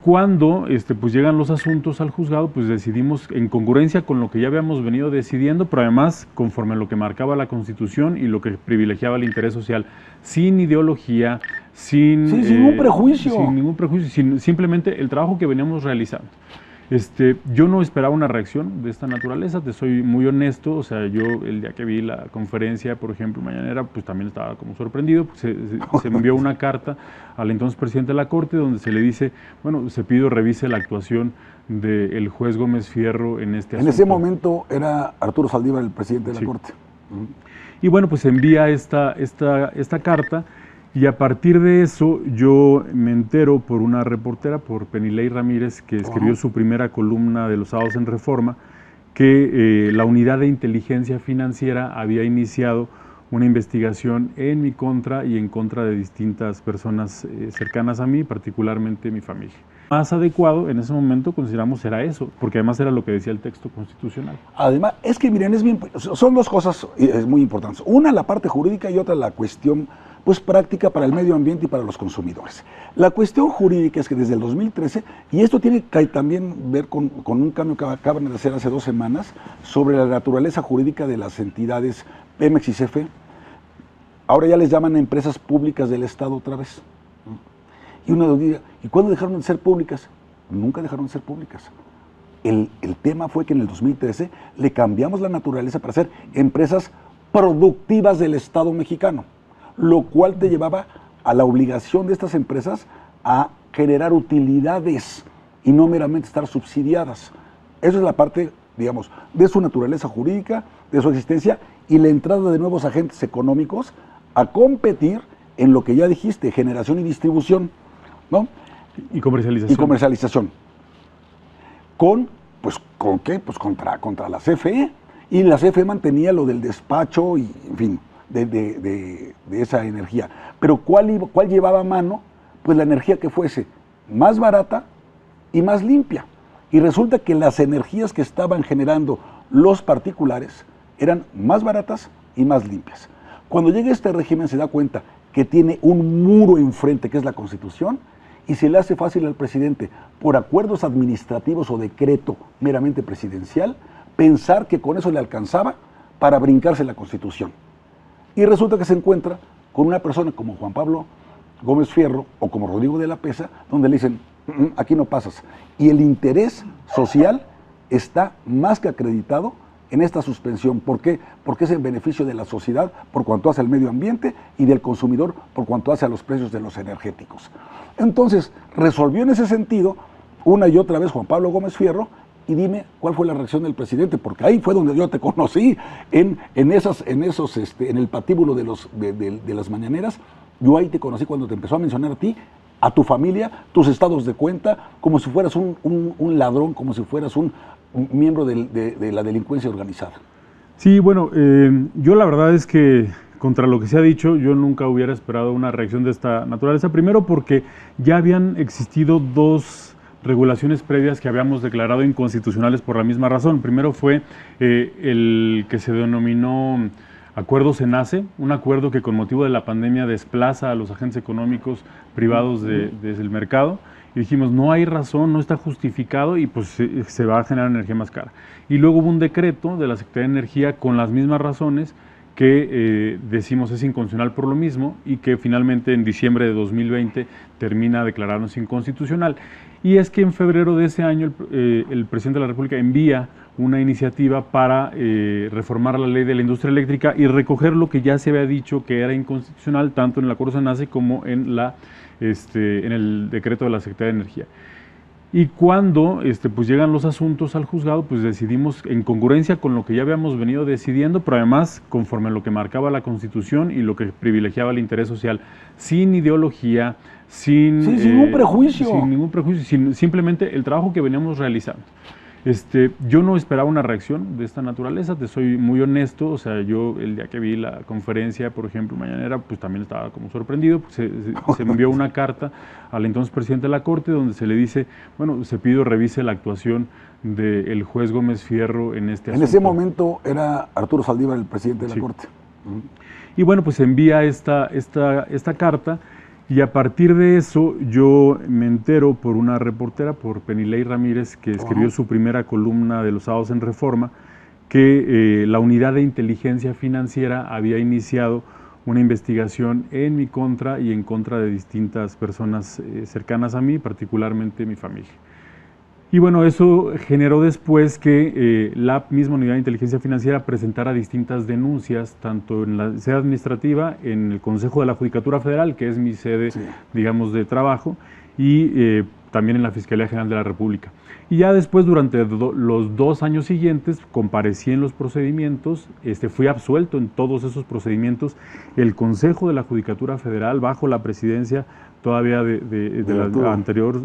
cuando pues llegan los asuntos al juzgado, pues decidimos en congruencia con lo que ya habíamos venido decidiendo, pero además conforme a lo que marcaba la Constitución y lo que privilegiaba el interés social, sin ideología, sin ningún prejuicio. Sin ningún prejuicio, simplemente el trabajo que veníamos realizando. Yo no esperaba una reacción de esta naturaleza, te soy muy honesto, o sea, yo el día que vi la conferencia, por ejemplo, mañanera, pues también estaba como sorprendido, pues se envió una carta al entonces presidente de la Corte donde se le dice, bueno, se pide revise la actuación del juez Gómez Fierro en este asunto. En ese momento era Arturo Saldívar el presidente de la Corte. Y bueno, pues envía esta carta. Y a partir de eso yo me entero por una reportera, por Penilei Ramírez, que escribió su primera columna de los sábados en Reforma, que la Unidad de Inteligencia Financiera había iniciado una investigación en mi contra y en contra de distintas personas cercanas a mí, particularmente mi familia. Más adecuado en ese momento consideramos era eso, porque además era lo que decía el texto constitucional. Además, es que miren, son dos cosas muy importantes. Una, la parte jurídica, y otra, la cuestión pues práctica para el medio ambiente y para los consumidores. La cuestión jurídica es que desde el 2013, y esto tiene que también ver con un cambio que acaban de hacer hace 2 semanas, sobre la naturaleza jurídica de las entidades Pemex y CFE, ahora ya les llaman empresas públicas del Estado otra vez. Y uno dice, ¿y cuándo dejaron de ser públicas? Nunca dejaron de ser públicas. El tema fue que en el 2013 le cambiamos la naturaleza para ser empresas productivas del Estado mexicano, lo cual te llevaba a la obligación de estas empresas a generar utilidades y no meramente estar subsidiadas. Eso es la parte, digamos, de su naturaleza jurídica, de su existencia y la entrada de nuevos agentes económicos a competir en lo que ya dijiste, generación y distribución, ¿no? Y comercialización. Y comercialización. ¿Con qué? Pues contra la CFE. Y la CFE mantenía lo del despacho y, en fin, de esa energía. Pero ¿cuál llevaba a mano? Pues la energía que fuese más barata y más limpia. Y resulta que las energías que estaban generando los particulares eran más baratas y más limpias. Cuando llega este régimen se da cuenta que tiene un muro enfrente, que es la Constitución, y se le hace fácil al presidente, por acuerdos administrativos o decreto meramente presidencial, pensar que con eso le alcanzaba para brincarse la Constitución. Y resulta que se encuentra con una persona como Juan Pablo Gómez Fierro o como Rodrigo de la Pesa, donde le dicen, aquí no pasas. Y el interés social está más que acreditado en esta suspensión. ¿Por qué? Porque es en beneficio de la sociedad por cuanto hace al medio ambiente y del consumidor por cuanto hace a los precios de los energéticos. Entonces, resolvió en ese sentido una y otra vez Juan Pablo Gómez Fierro. Y dime cuál fue la reacción del presidente, porque ahí fue donde yo te conocí, en el patíbulo de las mañaneras. Yo ahí te conocí cuando te empezó a mencionar a ti, a tu familia, tus estados de cuenta, como si fueras un ladrón, como si fueras un miembro de la delincuencia organizada. Sí, bueno, yo la verdad es que contra lo que se ha dicho, yo nunca hubiera esperado una reacción de esta naturaleza. Primero porque ya habían existido 2 regulaciones previas que habíamos declarado inconstitucionales por la misma razón. Primero fue el que se denominó Acuerdo SENACE, un acuerdo que con motivo de la pandemia desplaza a los agentes económicos privados desde el mercado. Y dijimos, no hay razón, no está justificado y pues se va a generar energía más cara. Y luego hubo un decreto de la Secretaría de Energía con las mismas razones que decimos es inconstitucional por lo mismo y que finalmente en diciembre de 2020 termina declarándose inconstitucional. Y es que en febrero de ese año el presidente de la República envía una iniciativa para reformar la ley de la industria eléctrica y recoger lo que ya se había dicho que era inconstitucional tanto en el acuerdo SENACE como en el decreto de la Secretaría de Energía. Y cuando pues llegan los asuntos al juzgado, pues decidimos en congruencia con lo que ya habíamos venido decidiendo, pero además conforme a lo que marcaba la Constitución y lo que privilegiaba el interés social, sin ideología, sin ningún prejuicio. Sin ningún prejuicio, simplemente el trabajo que veníamos realizando. Yo no esperaba una reacción de esta naturaleza, te soy muy honesto, o sea, yo el día que vi la conferencia, por ejemplo, mañanera, pues también estaba como sorprendido, pues se envió una carta al entonces presidente de la Corte donde se le dice, bueno, se pide revise la actuación del juez Gómez Fierro en este asunto. En ese momento era Arturo Saldívar el presidente de la Corte. Y bueno, pues envía esta carta Y a partir de eso yo me entero por una reportera, por Penilei Ramírez, que escribió su primera columna de los sábados en Reforma, que la unidad de inteligencia financiera había iniciado una investigación en mi contra y en contra de distintas personas cercanas a mí, particularmente mi familia. Y bueno, eso generó después que la misma unidad de inteligencia financiera presentara distintas denuncias, tanto en la sede administrativa, en el Consejo de la Judicatura Federal, que es mi sede, digamos, de trabajo, y también en la Fiscalía General de la República. Y ya después, durante los 2 años siguientes, comparecí en los procedimientos, fui absuelto en todos esos procedimientos. El Consejo de la Judicatura Federal, bajo la presidencia todavía de la anterior,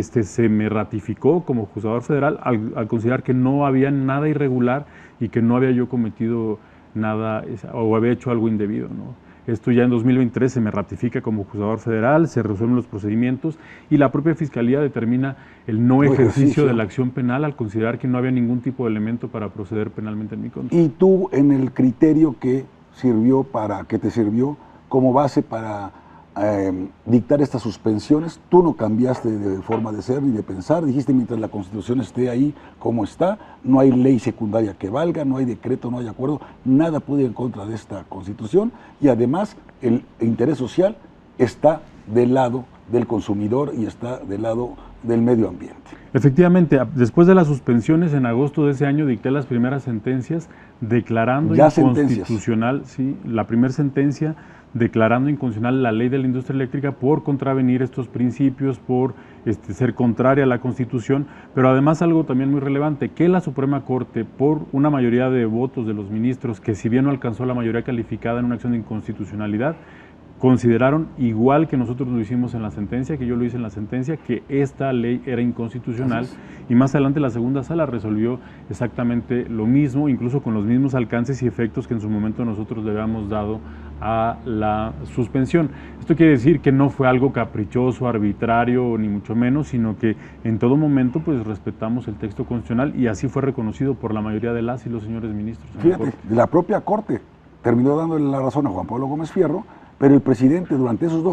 se me ratificó como juzgador federal al considerar que no había nada irregular y que no había yo cometido nada o había hecho algo indebido, ¿no? Esto ya en 2023 se me ratifica como juzgador federal, se resuelven los procedimientos y la propia Fiscalía determina el no ejercicio de la acción penal al considerar que no había ningún tipo de elemento para proceder penalmente en mi contra. ¿Y tú, en el criterio que te sirvió como base para dictar estas suspensiones, tú no cambiaste de forma de ser ni de pensar? Dijiste, mientras la Constitución esté ahí como está, no hay ley secundaria que valga, no hay decreto, no hay acuerdo, nada puede ir en contra de esta Constitución, y además el interés social está del lado del consumidor y está del lado del medio ambiente. Efectivamente, después de las suspensiones, en agosto de ese año dicté las primeras sentencias declarando inconstitucional, sí, la primera sentencia declarando inconstitucional la ley de la industria eléctrica por contravenir estos principios, por ser contraria a la Constitución, pero además algo también muy relevante, que la Suprema Corte, por una mayoría de votos de los ministros, que si bien no alcanzó la mayoría calificada en una acción de inconstitucionalidad, consideraron, igual que nosotros lo hicimos en la sentencia, que yo lo hice en la sentencia, que esta ley era inconstitucional, y más adelante la segunda sala resolvió exactamente lo mismo, incluso con los mismos alcances y efectos que en su momento nosotros le habíamos dado a la suspensión. Esto quiere decir que no fue algo caprichoso, arbitrario, ni mucho menos, sino que en todo momento pues respetamos el texto constitucional y así fue reconocido por la mayoría de las y los señores ministros. Fíjate, la propia Corte terminó dándole la razón a Juan Pablo Gómez Fierro, pero el presidente durante esos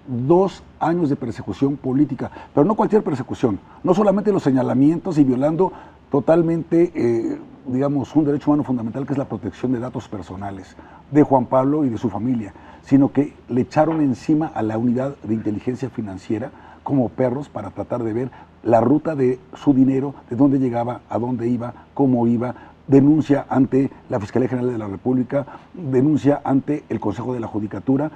2 años de persecución política, pero no cualquier persecución, no solamente los señalamientos y violando totalmente, digamos, un derecho humano fundamental que es la protección de datos personales de Juan Pablo y de su familia, sino que le echaron encima a la unidad de inteligencia financiera como perros para tratar de ver la ruta de su dinero, de dónde llegaba, a dónde iba, cómo iba. Denuncia ante la Fiscalía General de la República, denuncia ante el Consejo de la Judicatura.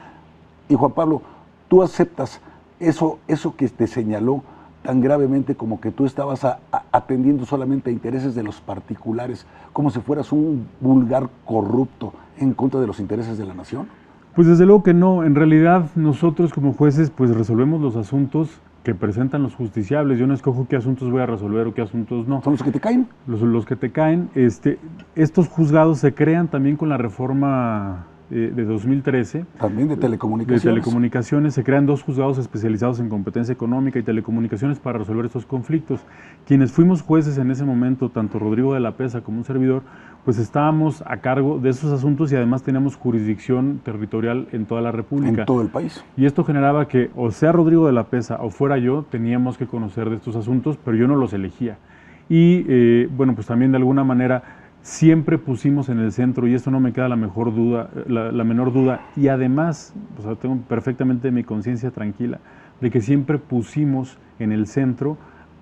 Y Juan Pablo, ¿tú aceptas eso que te señaló tan gravemente como que tú estabas atendiendo solamente a intereses de los particulares, como si fueras un vulgar corrupto en contra de los intereses de la nación? Pues desde luego que no. En realidad nosotros como jueces pues resolvemos los asuntos que presentan los justiciables. Yo no escojo qué asuntos voy a resolver o qué asuntos no. ¿Son los que te caen? Los que te caen. Estos juzgados se crean también con la reforma de 2013. También de telecomunicaciones. De telecomunicaciones. Se crean 2 juzgados especializados en competencia económica y telecomunicaciones para resolver estos conflictos. Quienes fuimos jueces en ese momento, tanto Rodrigo de la Peza como un servidor, pues estábamos a cargo de esos asuntos y además teníamos jurisdicción territorial en toda la República. En todo el país. Y esto generaba que, o sea Rodrigo de la Peza o fuera yo, teníamos que conocer de estos asuntos, pero yo no los elegía. Y bueno, pues también de alguna manera siempre pusimos en el centro, y esto no me queda la menor duda, y además, pues tengo perfectamente mi conciencia tranquila, de que siempre pusimos en el centro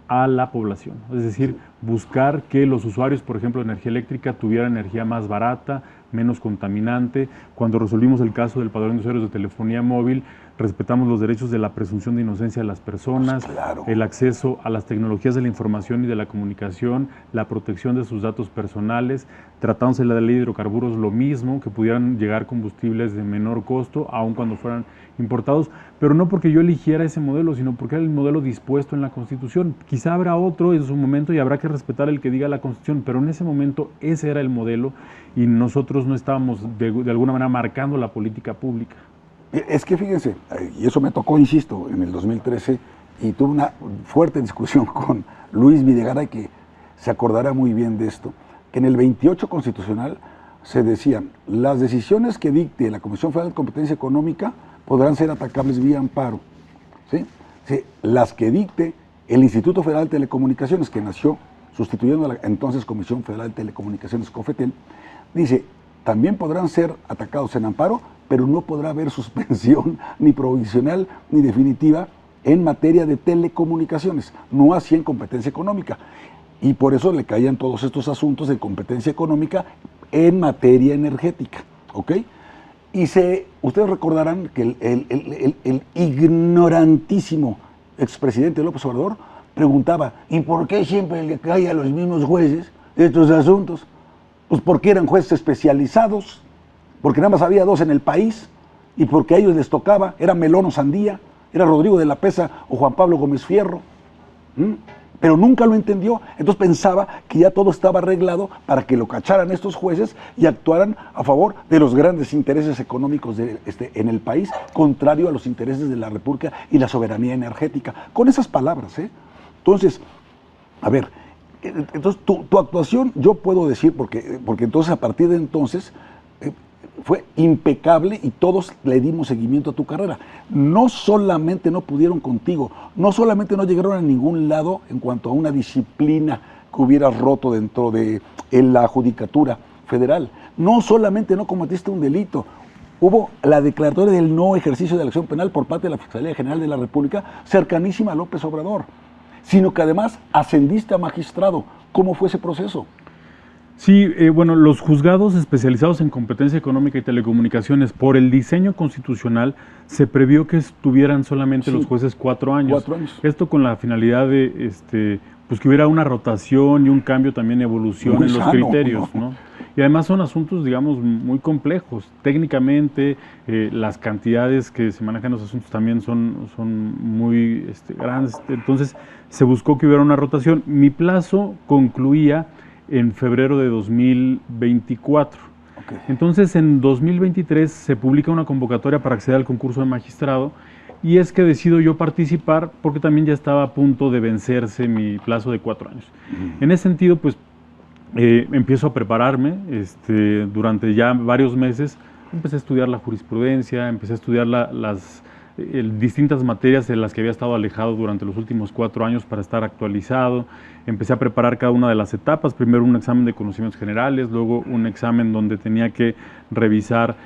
a la población, es decir, buscar que los usuarios, por ejemplo, de energía eléctrica tuvieran energía más barata, menos contaminante. Cuando resolvimos el caso del padrón de usuarios de telefonía móvil, respetamos los derechos de la presunción de inocencia de las personas, pues claro, el acceso a las tecnologías de la información y de la comunicación, la protección de sus datos personales. Tratamos en la ley de hidrocarburos lo mismo, que pudieran llegar combustibles de menor costo, aun cuando fueran importados, pero no porque yo eligiera ese modelo, sino porque era el modelo dispuesto en la Constitución. Quizá habrá otro en su momento y habrá que respetar el que diga la Constitución, pero en ese momento ese era el modelo y nosotros no estábamos de alguna manera marcando la política pública. Es que fíjense, y eso me tocó, insisto, en el 2013, y tuve una fuerte discusión con Luis Videgaray, que se acordará muy bien de esto, que en el 28 constitucional se decían, las decisiones que dicte la Comisión Federal de Competencia Económica podrán ser atacables vía amparo, ¿sí? Sí, las que dicte el Instituto Federal de Telecomunicaciones, que nació sustituyendo a la entonces Comisión Federal de Telecomunicaciones, COFETEL, dice, también podrán ser atacados en amparo, pero no podrá haber suspensión ni provisional ni definitiva en materia de telecomunicaciones, no así en competencia económica. Y por eso le caían todos estos asuntos de competencia económica en materia energética, ¿ok? Y ustedes recordarán que el ignorantísimo expresidente López Obrador preguntaba, ¿y por qué siempre le cae a los mismos jueces estos asuntos? Pues porque eran jueces especializados, porque nada más había 2 en el país, y porque a ellos les tocaba, era Melón o Sandía, era Rodrigo de la Pesa o Juan Pablo Gómez Fierro. Pero nunca lo entendió, entonces pensaba que ya todo estaba arreglado para que lo cacharan estos jueces y actuaran a favor de los grandes intereses económicos en el país, contrario a los intereses de la República y la soberanía energética. Con esas palabras, ¿eh? Entonces, a ver, entonces tu actuación, yo puedo decir, porque entonces a partir de entonces fue impecable y todos le dimos seguimiento a tu carrera. No solamente no pudieron contigo, no solamente no llegaron a ningún lado en cuanto a una disciplina que hubieras roto dentro de la Judicatura Federal, no solamente no cometiste un delito, hubo la declaratoria del no ejercicio de la acción penal por parte de la Fiscalía General de la República, cercanísima a López Obrador, sino que además ascendiste a magistrado. ¿Cómo fue ese proceso? Sí, bueno, los juzgados especializados en competencia económica y telecomunicaciones, por el diseño constitucional, se previó que estuvieran solamente los jueces 4 años. 4 años. Esto con la finalidad de pues que hubiera una rotación y un cambio también, evolución Muy en los sano, criterios, ¿no? Y además son asuntos, digamos, muy complejos. Técnicamente, las cantidades que se manejan en los asuntos también son muy grandes. Entonces, se buscó que hubiera una rotación. Mi plazo concluía en febrero de 2024. Okay. Entonces, en 2023 se publica una convocatoria para acceder al concurso de magistrado y es que decido yo participar porque también ya estaba a punto de vencerse mi plazo de 4 años. En ese sentido, pues, empiezo a prepararme durante ya varios meses. Empecé a estudiar la jurisprudencia, empecé a estudiar las distintas materias de las que había estado alejado durante los últimos 4 años para estar actualizado. Empecé a preparar cada una de las etapas, primero un examen de conocimientos generales, luego un examen donde tenía que revisar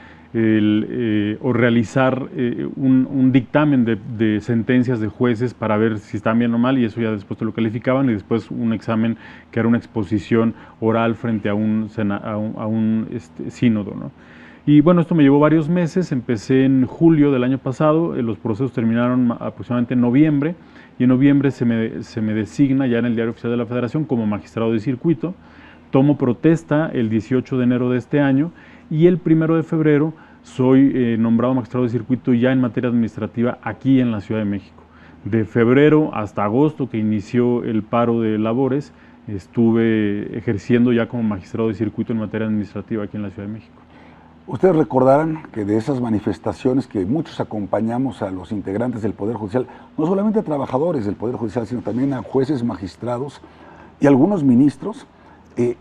o realizar un dictamen de sentencias de jueces para ver si están bien o mal, y eso ya después te lo calificaban, y después un examen que era una exposición oral frente a un sínodo, ¿no? Y bueno, esto me llevó varios meses. Empecé en julio del año pasado, los procesos terminaron aproximadamente en noviembre, y en noviembre se me designa ya en el Diario Oficial de la Federación como magistrado de circuito. Tomo protesta el 18 de enero de este año, y el 1 de febrero soy nombrado magistrado de circuito ya en materia administrativa aquí en la Ciudad de México. De febrero hasta agosto, que inició el paro de labores, estuve ejerciendo ya como magistrado de circuito en materia administrativa aquí en la Ciudad de México. Ustedes recordarán que de esas manifestaciones que muchos acompañamos a los integrantes del Poder Judicial, no solamente a trabajadores del Poder Judicial, sino también a jueces, magistrados y algunos ministros,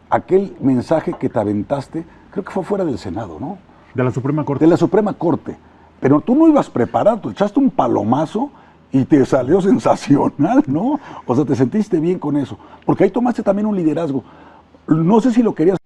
aquel mensaje que te aventaste, creo que fue fuera del Senado, ¿no? De la Suprema Corte. De la Suprema Corte. Pero tú no ibas preparado, tú echaste un palomazo y te salió sensacional, ¿no? O sea, te sentiste bien con eso. Porque ahí tomaste también un liderazgo. No sé si lo querías